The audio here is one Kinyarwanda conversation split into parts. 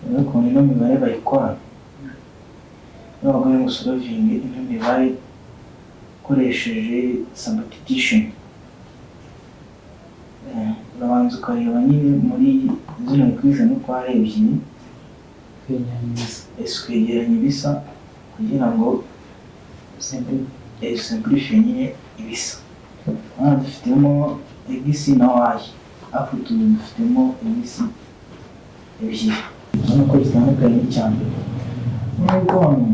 ariko ino mibare bayikora ntabwo ari gusolovinga ino mibare ukoresheje substitution. Urabanza ukareba nyine muri zino equation uko ari ebyiri twegeranye ibisa kugira ngo simplify nyine ibisa. Hano dufitemo x na y, hafi dufitemo x ebyiri urabona ko zitandukanye n'icya mbere. Nubwo hano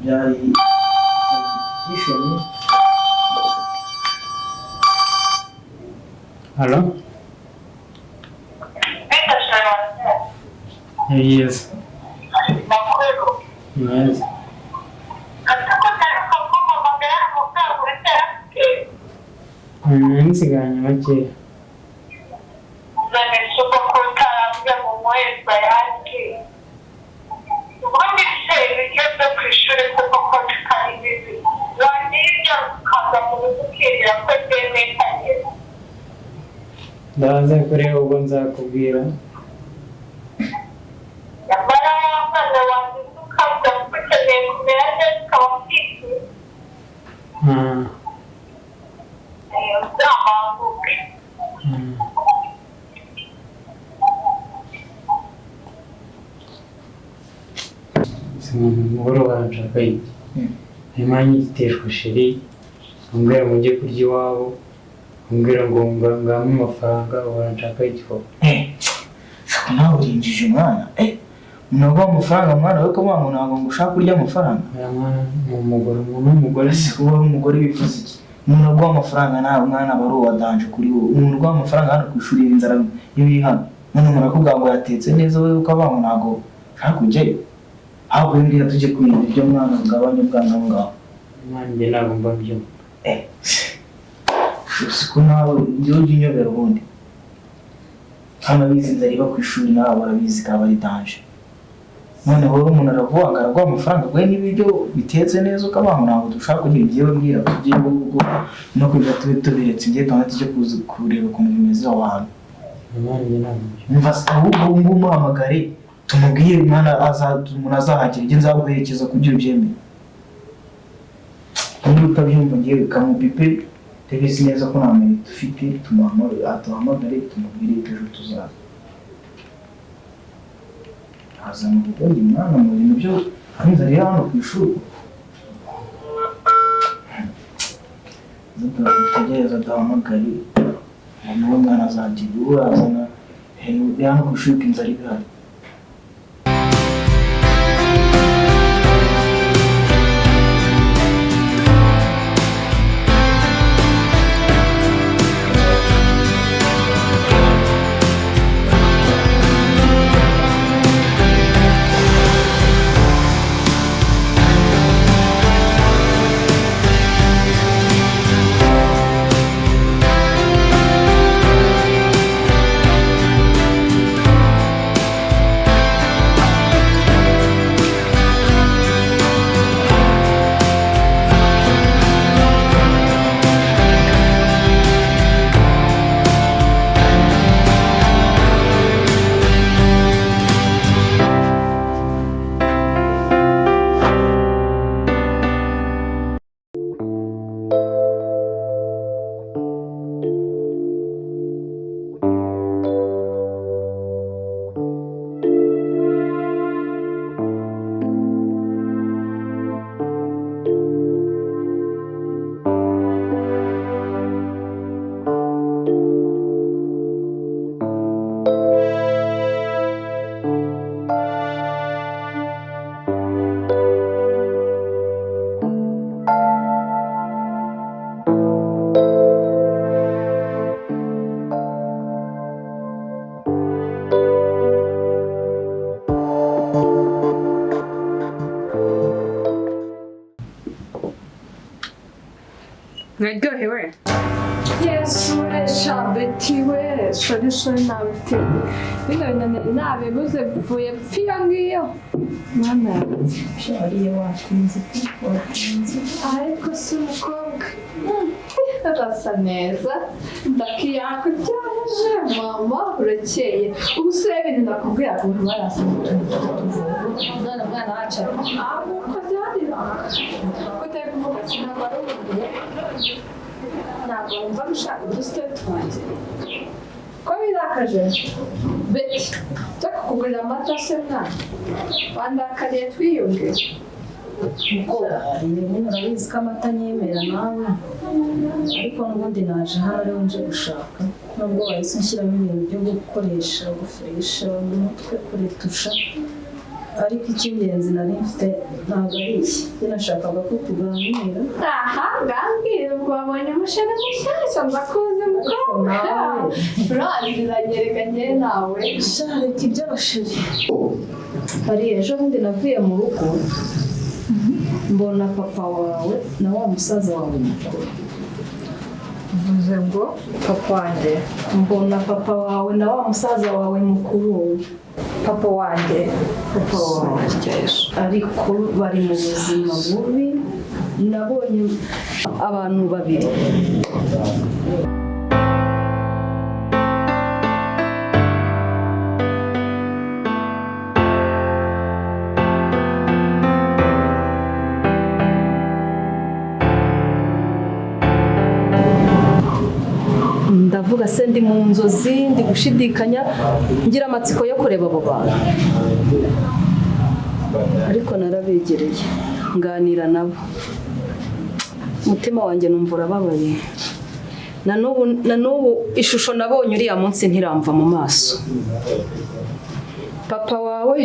byari substitution. Hello? Yes. Yes. Nsiganye make. Ndaza kureba ubwo nzakubwira. Umugore wanshaka iki? Imana iteshwa sheri, ambwira ngo njye kurya iwabo, ambwira ngo ngame amafaranga, wanshaka iki koko? Nawe urinjije umwana. Unaguha amafaranga mwana we kavuga ngo ntabwo ngushaka kurya amafaranga. Aya mwana ni umugore, umuntu w'umugore. Se kuba ari umugore bivuze iki? Umuntu aguha amafaranga nawe mwana aba ari uwadanje kuri wowe. Umuntu uguha amafaranga hano ku ishuri inzara ibi hano. None umuntu akubwira ngo yatetse neza wowe ukavuga ngo ntabwo ushaka kujyayo. Ahubwo mbwira tujye kurinda ibyo mwana ugabanye ubwana ngaho. Mwana njye ntabwo mba byumva. Siko nawe njye ujya unyobera ubundi. Hano abizi inzara iba ku ishuri nawe barabizi kaba ari danje. None wowe umuntu aravuga araguha amafaranga gwe n'ibiryo bitetse neza ukabaho ntabwo dushaka kugira ibyewe mbwira tugiye ubwo no kwiga tubiretse ngiye kandi tujye kureba ukuntu bimeze aho hantu. Mwana njye ntabwo Umva ahubwo umuhamagare tumubwire mwana umuntu azahagera ibyo nzaguherekeza kugira ubyemere. Kandi utabyumva ngiye kamubipe tebizi neza ko nta muntu dufite atuhamagare tumubwire ejo tuzaza. Hazana ubugenge mwana mu bintu byo inzara iri hano ku ishuri. Tutegereza duhamagare uwo mwana azagira uwo azana hano ku ishuri inzara iri hano. naryohewe yesu shabetiwe solution nabite bino nabibuze mvuye pfiyo ngiyo mama ariye watinze ariko si umukobwa Arasa neza ndakiyaka cyaje mama urakeye ubuse ibintu nakubwira ko barasa none mwana wacu ko byarira ko tari kuvuga sinabara ubuye ntabwo mva gushaka udusite twanjye ko birakaje beti cyaka kugurira amata se mwana wandakariye twiyunge urabizi ko amata nyemera nawe ariko n'ubundi naje hano ariho nje gushaka nubwo wahise nshyiramo ibintu byo gukoresha gufurisha umutwe kuretusha ariko icy'ingenzi nari mfite ntabwo ari iki njye nashakaga ko tuganira aha ngambwira ubwo wabonye umushinga mushyashya ndakuze mukobwa uraziranye reka njye nawe shareka iby'abashiri hari ejo bundi navuye mu rugo mbona papa wawe na wa musaza wawe mukuru uvuze ngo papa wanjye mbona papa wawe na wa musaza wawe mukuru papa wanjye ariko bari mu buzima bubi nabonye abantu babiri ndavuga se ndi mu nzozi ndi gushidikanya ngira amatsiko yo kureba abo bantu ariko narabegereye nganira nabo umutima wanjye numva urababaye na n'ubu ishusho nabonye uriya munsi ntiramva mu maso papa wawe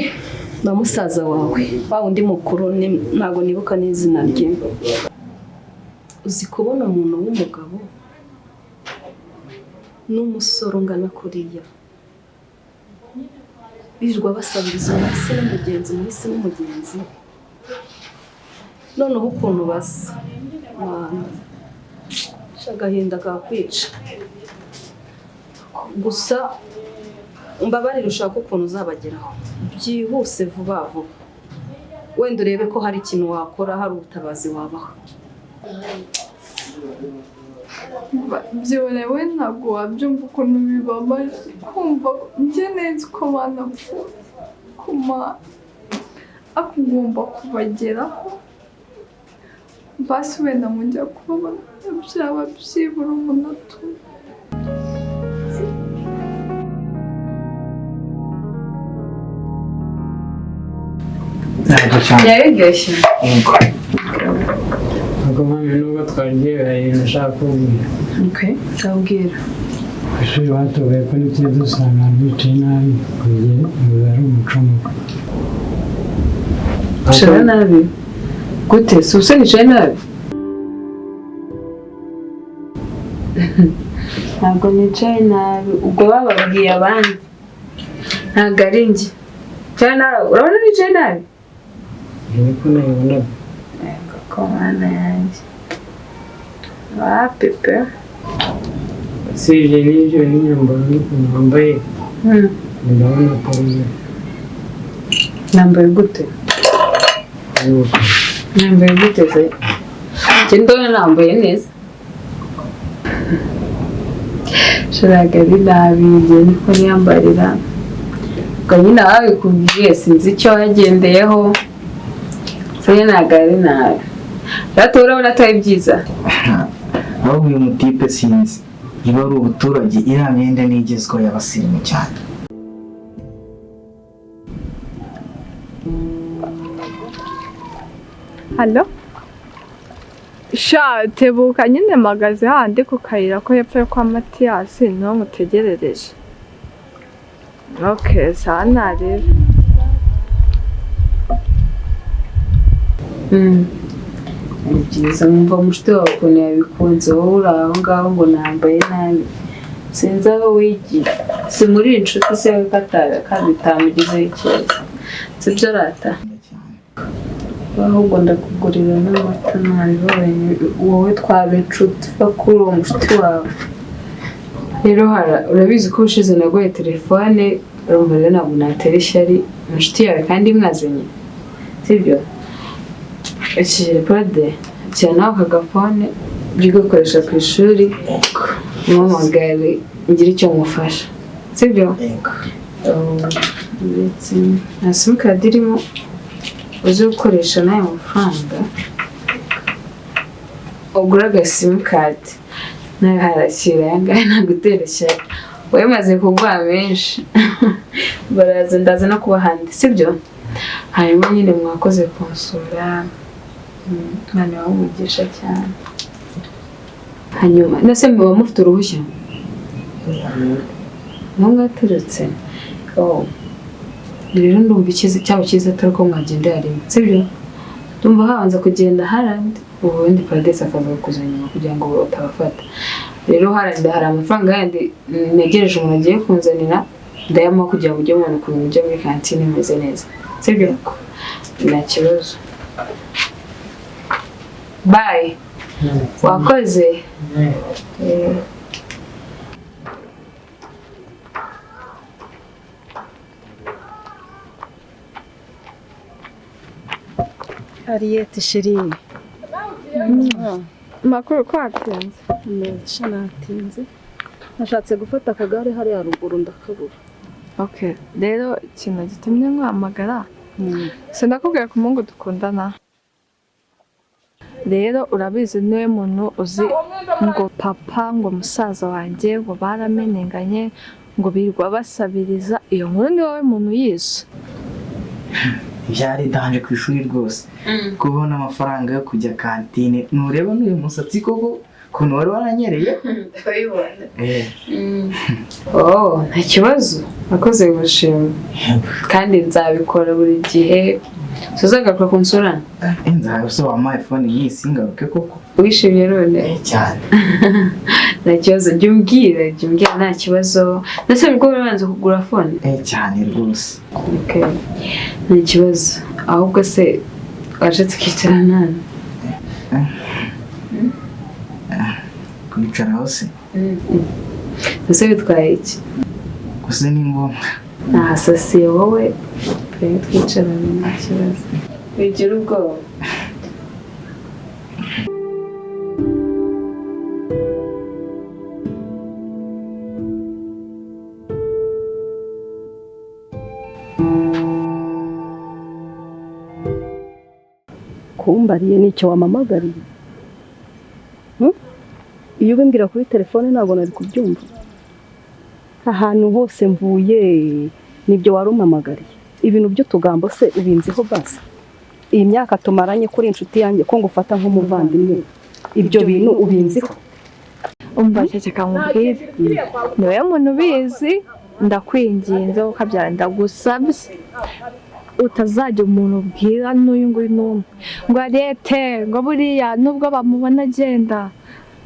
na musaza wawe wa undi mukuru ntabwo nibuka n'izina rye uzi kubona umuntu w'umugabo n'umusore ungana kuriya birirwa basabiriza umuhisi n'umugenzi umuhisi n'umugenzi noneho ukuntu basa agahinda kakwica gusa mbabarira ushaka ukuntu uzabageraho byihuse vuba vuba wenda urebe ko hari ikintu wakora hari ubutabazi wabaha byorewe ntabwo wabyumva ukuntu bibabaje kumva njye neza uko banapfuye kuma akugomba kubageraho basi wenda mujya kubabona byaba byibura umunota yaryoshye ntabwo mpamvu nubwo twaryohewe hari ibintu nashaka kubwira cyabwira ku ishuri batugaye ko n'ibyo dusanga bicaye nabi ngo ari umuco mubi ushaka nabi gute si usa nicaye nabi ntabwo nicaye nabi ubwo bababwiye abandi ntabwo ari njye cyane nawe urabona nicaye nabi niko nabibona ko mwana yanjye pepe usibye n'ibyo n'inyambaro n'ukuntu wambaye ndabona atari nambaye gute nambaye gute se njye ndabona nambaye neza shiraga ari nabi njye niko niyambarira ubwo nyine ababikubwiye sinzi icyo wagendeyeho se ntabwo ari nabi rero urabona atari byiza ahubwo uyu mutipe sinzi iba ari ubuturage iriya myenda n'igezweho y'abasirimu cyane halo sha tebuka nyine mpagaze handi ku kayira ko hepfo yo kwa Matiyasi niho mutegerereje sawa nareba ni byiza nkumva mushiti wawe ukuntu yabikunze wowe uri aho ngaho ngo nambaye nabi sinzi aho wigira si muri inshuti se we kandi utamugizeho ikibazo sibyo rata ahubwo ndakugurira n'amata ntabibonye wowe twaba inshuti uva kuri uwo mushiti wawe rero urabizi ko ushize naguhaye telefone urumva rero ntabwo natera ishyari inshuti yawe kandi mwazanye sibyo ikirepade cyane nawe aka gafone byo gukoresha ku ishuri muhamagare ngira icyo mufasha sibyo ndetse na simukadi irimo uzi gukoresha n'ayo mafaranga ugura agasimukadi nawe harakira ayangaya nagutera ishyaka wowe maze kugwa menshi baraza ndaza no kuba handi sibyo hanyuma nyine mwakoze konsura mwana wawumugisha cyane hanyuma ndetse muba mufite uruhushya mwaturutse rero ndumva cyaba cyiza atari ko mwagenda rimwe sibyo ndumva habanza kugenda harandi ubundi paradesi akaza kuzanyuma kugira ngo utabafata rero harandi hari amafaranga yandi negereje umuntu agiye kunzanira ndayama kugira ngo ujye mubona ukuntu ujya muri kantine imeze neza sibyo nta kibazo bye wakoze ariye sheri makuru ko hatinze neza natinze nashatse gufata akagare hariya haruguru ndakabura okay rero ikintu gitumye nkwamagara sinakubwira ko umungu dukundana rero urabizi niwe muntu uzi ngo papa ngo musaza wanjye ngo baramenenganye ngo birirwa basabiriza iyo nkuru ni wowe muntu yize byari danje ku ishuri rwose kubona amafaranga yo kujya kantine nureba n'uyu musatsi koko kuntu wari waranyereye ndabibona nta kibazo nakoze gushima kandi nzabikora buri gihe tuzagaruka kunsurana nzabisaba iPhone y'isi ngaruke koko wishimye none cyane nta kibazo jya umbwira nta kibazo ndetse nibwo urabanza kugura phone cyane rwose nta kibazo ahubwo se waje tukicarana kwicaraho se ese bitwaye iki gusa ni ngombwa nahasasiye wowe twicarana nta kibazo wigira ubwoba kumbariye nicyo wamamagariye iyo ubimbwira kuri telefone ntabwo nari kubyumva ahantu hose mvuye nibyo warumamagariye ibintu by'utugambo se ubinziho basa iyi myaka tumaranye kuri inshuti yanjye ko ngufata nk'umuvandimwe ibyo bintu ubinziho umva cyeka nkubwire niwe muntu ubizi ndakwinginze ukabyara ndagusabye utazajya umuntu ubwira n'uyu nguyu n'umwe ngo arete ngo buriya nubwo bamubona agenda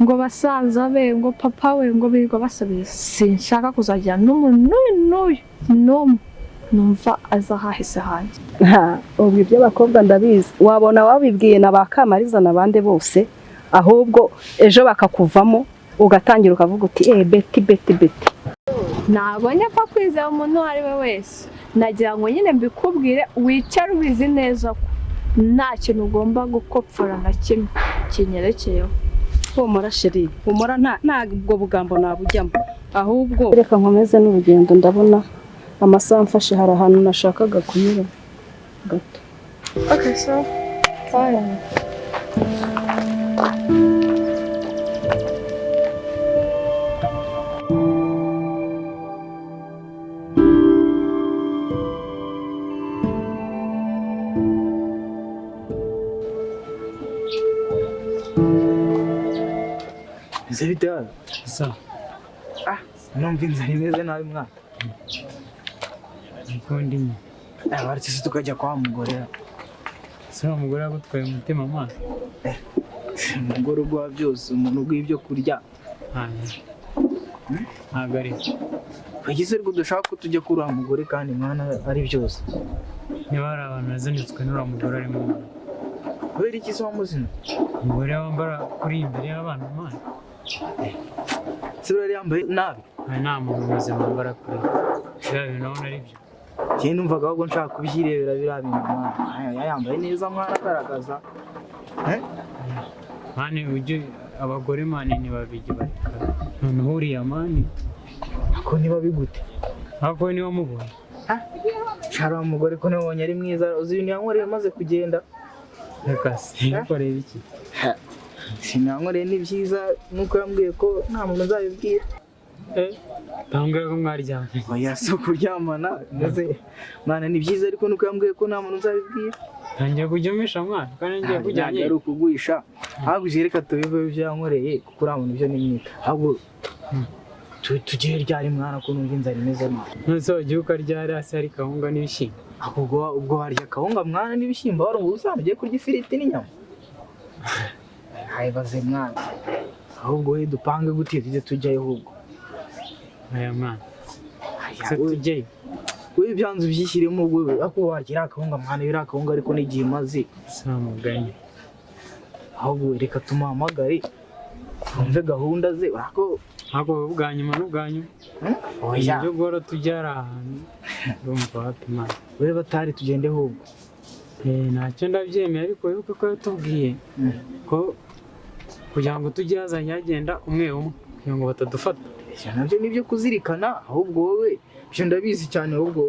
ngo basaza be ngo papa we ngo birirwa basabiriza sinshaka kuzagira n'umuntu n'uyu n'umwe numva azahahise hanjye ubu ibyo abakobwa ndabizi wabona wabibwiye na ba Kamariza n'abandi bose ahubwo ejo bakakuvamo ugatangira ukavuga uti beti nabonye apfa kwizera umuntu uwo ari we wese nagira ngo nyine mbikubwire wicare ubizi neza ko nta kintu ugomba gukopfora na kimwe kinyerekeyeho humura sheri humura ntabwo bugambo nabujyamo ahubwo reka nkomeze n'urugendo ndabona amasaha mfashe hari ahantu nashakaga kunyura gato okay so fine Zebita Sa. Numva inzara imeze nabi mwana. Nkundi ni. Abartisi tukajya kwa mugore. Se umugore agutwaye umutima mwana. Umugore ugwa byose umuntu ugwibyo kurya. Nagari. Bagize rwo dushaka ko tujya kuri wa mugore kandi mwana ari byose. Niba ari abantu bazanitswe n'ura mugore arimo mwana. Kubera iki se wamuzina? Umugore wambara kuri imbere y'abana mwana. Sibura yambaye nabi. Nta muntu muzima wambara kuri. Biba binabona ari byo. Cyane numvaga ahubwo nshaka kubyirebera birabintu mwana. Yambaye neza mwana agaragaza. Mane ujye abagore mani ni babiri bareka noneho uriya mani ako niba bigute ako niba mubonye shara umugore ko nabonye ari mwiza uzi ibintu yankoreye amaze kugenda reka sinkorera iki sinankoreye ni byiza nuko yambwiye ko nta muntu uzabibwira tambwiye ko mwaryamye oya si ukuryamana maze mwana ni byiza ariko nuko yambwiye ko nta muntu uzabibwira ntangiye kujya umisha mwana kandi ngiye kujyanye ari ukuguhisha ahubwo reka tubive ibyo yankoreye kuko uriya muntu ibyo ni mwita ahubwo tugiye ryari mwana ko numva inzara imeze nabi nose wagiye ukaryari hasi hari kawunga n'ibishyimbo ubwo warya kawunga mwana n'ibishyimbo wari ubusanzwe ugiye kurya ifiriti n'inyama ntayibaze mwana ahubwo we dupange gute tujye tujyayo ahubwo aya mwana se tujyeyo we byanze ubyishyiremo ubwo ako warya akawunga mwana iriya kawunga ariko n'igihe imaze samuganye ahubwo reka tumuhamagare twumve gahunda ze urako ako bwa nyuma n'ubwa nyuma oya ibyo gora tujyara ahantu urumva hapi mwana we batari tugende ahubwo ntacyo ndabyemeye ariko wibuke ko yatubwiye ko kugira ngo tujye hazajya hagenda umwe umwe kugira ngo batadufata ibyo nabyo ni ibyo kuzirikana ahubwo wowe ibyo ndabizi cyane ahubwo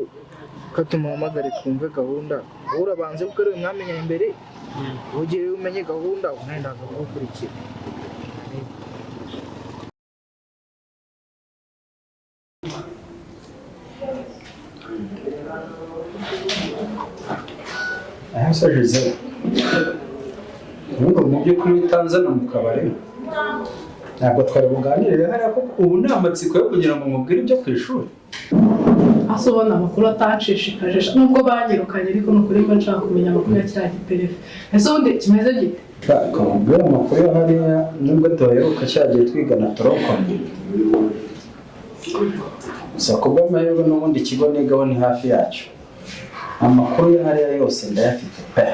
ko tumuhamagare twumve gahunda wowe urabanze kuko ariwe mwamenya imbere ugiye umenye gahunda umwenda akagukurikira ahasajije ubu mu by'ukuri utanzana mu kabari ntabwo twari buganirire hariya ko ubu ni amatsiko yo kugira ngo mubwire ibyo ku ishuri ase ubona amakuru atanshishikaje nubwo banyirukanye ariko ni ukuri mba nshaka kumenya amakuru ya kiriya giperefe ese ubundi kimeze gite ukamubwira amakuru yo hariya nubwo tubaheruka cyagiye twigana turokome gusa kubw'amahirwe n'ubundi ikigo nigaho ni hafi yacu amakuru yo hariya yose ndayafite pe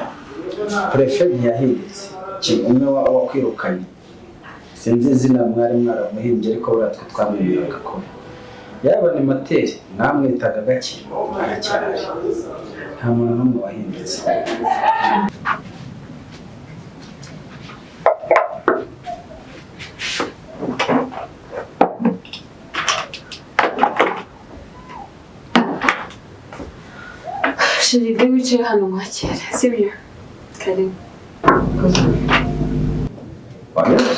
prefe ntiyahindutse umwe wakwirukanye sinzi izina mwari mwaramuhimbye ariko buriya twe twamenyeraga ko yaba ni moteri namwitaga gake aracyahari nta muntu n'umwe wahindutse shiride wicaye hano mwakere sibyo karibu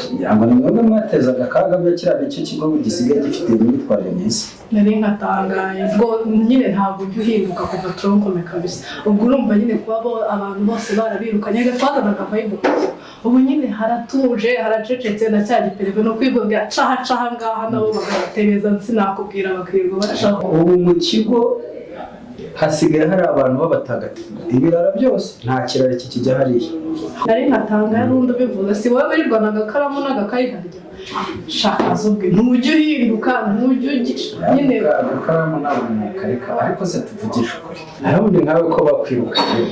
kugira ngo ni mwebwe mwatezaga akaga byo kiriya nicyo kigo gisigaye gifite imyitwarire myiza nari nkatangaye ubwo nyine ntabwo ujya uhinduka kuva toronkome kabisa ubwo urumva nyine kuba abantu bose barabirukanye twazanaga amayibuka ubu nyine haratuje haracecetse na cya giperefe no kwigondera caha ngaha nabo bagatereza sinakubwira bakirirwa bashaka ubu mu kigo hasigaye hari abantu b'abatagatifu ibirara byose nta kiraro kikijya hariya nari nkatangaye n'undi ubivuze si wowe wirirwana agakaramu n'agakayi harya shaka zubwe ntujya uhinduka ntujya nyine agakaramu ntabwo nakareka ariko se tuvugisha ukuri ubundi nkawe ko bakwirukanye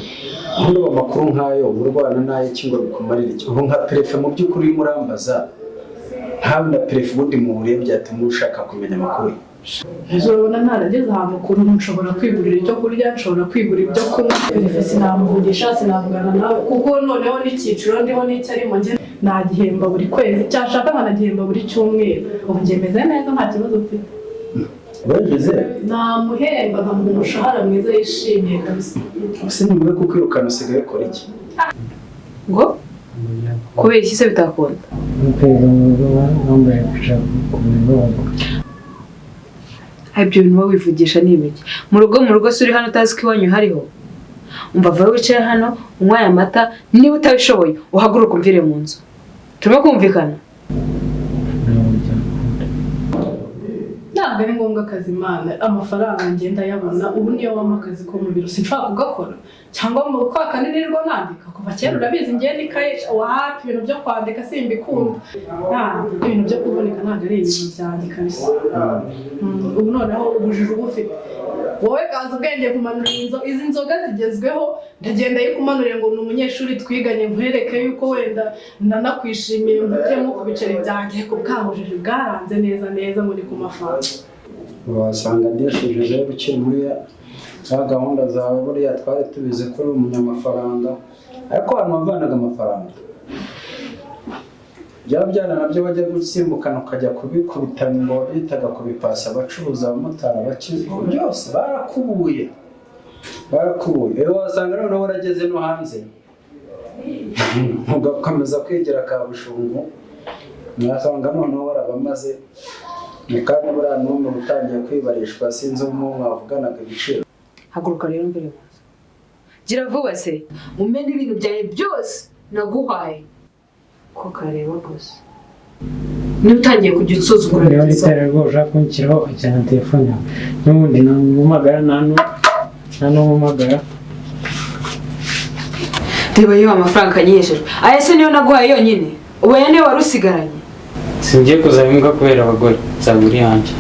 ubundi amakuru nk'ayo urwana n'ay'iki ngo bikumarire iki ubu nka perefe mu by'ukuri urimo urambaza ntawe na perefe ubundi muhuriye byatuma ushaka kumenya amakuru urabona ntarageze ahantu kuri nshobora kwigurira icyo kurya nshobora kwigurira ibyo kunywa perefe sinamuvugisha sinavugana nawe kuko noneho n'icyiciro ndiho n'icyo arimo njye nagihemba buri kwezi cyashaka nkanagihemba buri cyumweru ubu njye meze neza nta kibazo mfite wageze namuhemba nkamuha umushahara mwiza yishimiye kabisa ese niwe kukwirukana usigaye ukora iki ngo kubera iki se bitakunda muteza mu rugo bambaye gushaka kumenya ibyo bintu wowe wivugisha ni ibiki mu rugo se uri hano utazi ko iwanyu hariho umva vawe wicaye hano unywaye amata niba utabishoboye uhaguruka umvire mu nzu turimo kumvikana ntabwo ari ngombwa akazi imana amafaranga ngenda yabona ubu niyo wampa akazi ko mu biro sinshobora kugakora cyangwa mu kwa kane nirwo nandika kuva kera urabizi ngenda ikaye wapi ibintu byo kwandika simbikunda ibintu byo kuvunika ntabwo ari ibintu byanjye kabisa ubu noneho ubujiji uba ufite wowe Kazubwenge kumanura izi nzoga zigezweho ndagenda yikumanuriye ngo ni umunyeshuri twiganye nkwereke yuko wenda ndanakwishimiye ngutemo ku biceri byanjye ko bwabujije bwaranze neza muri ku mafaranga wasanga ndishije ukiri muri za gahunda zawe buriya twari tubizi ko uri umunyamafaranga ariko hano wavanaga amafaranga byaba byana nabyo bajya gusimbukana ukajya kubikubita ngo bitaga kubipasa abacuruza abamotari abakizi byose barakubuye rero wasanga noneho warageze no hanze ugakomeza kwegera kabushungu mwasanga noneho warabamaze mukanya buriya n'umwe utangiye kwibarishwa sinzi umwe mwavuganaga ibiciro. Haguruka rero mbere maze gira vuba se umene ibintu byawe byose naguhaye ko kareba gusa niba utangiye kujya usuzugura rero itara rwo ushaka kunshyiraho cyane telefone yawe n'ubundi namumagara nta n'umumagara reba yo amafaranga anyeshejwe aya se niyo naguhaye yonyine ubu aya niyo wari usigaranye singiye kuzaba imbwa kubera abagore nzaba uri hanjye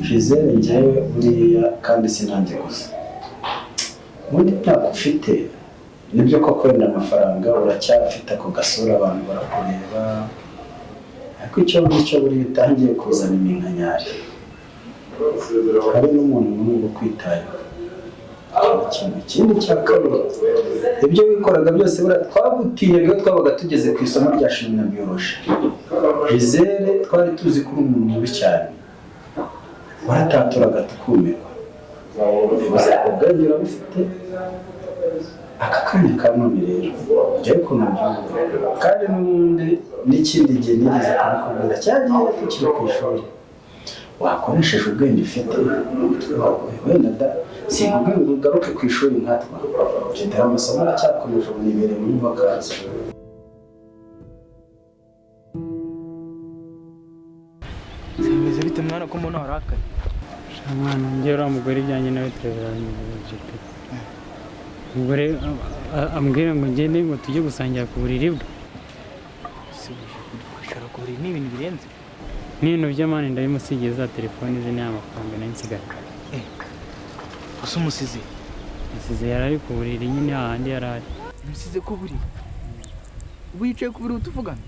Gisele njyewe uriya kandi sinanjye gusa ubundi ntabwo ufite nibyo koko wenda amafaranga uracyafite ako gasura abantu barakureba ariko icyo ngicyo buriya utangiye kuzana iminkanyari hari n'umuntu n'umwe ukwitayeho ikindi cya kabiri ibyo wikoraga byose buriya twagutinyaga iyo twabaga tugeze ku isomo rya shimi na biyoroji Gisele twari tuzi ko uri umuntu mubi cyane warataturaga tukumirwa ubwenge urabufite aka kanya ka none rero njyewe ukuntu mbyumva kandi n'ubundi n'ikindi gihe nigeze kubikubwira cyagiye tukiri ku ishuri wakoresheje ubwenge ufite umutwe wawe wenda da sinkubwira ngo ugaruke ku ishuri nkatwa gendera amasomo aracyakomeje ubu nibereye muri vakazi. Simeze bite mwana ko mbona warakaye mwana njye uriya mugore ibyanjye nawe turabirangiye pe umugore ambwira ngo ngende ngo tujye gusangira ku buriri bwe kwicara ku buriri ni ibintu birenze n'ibintu by'amani ndabimusigiye za telefoni ze nta mafaranga nayo nsigaye gusa umusize yari ari ku buriri nyine hahandi yari ari umusize ku buriri ubu yicaye ku buriri tuvugana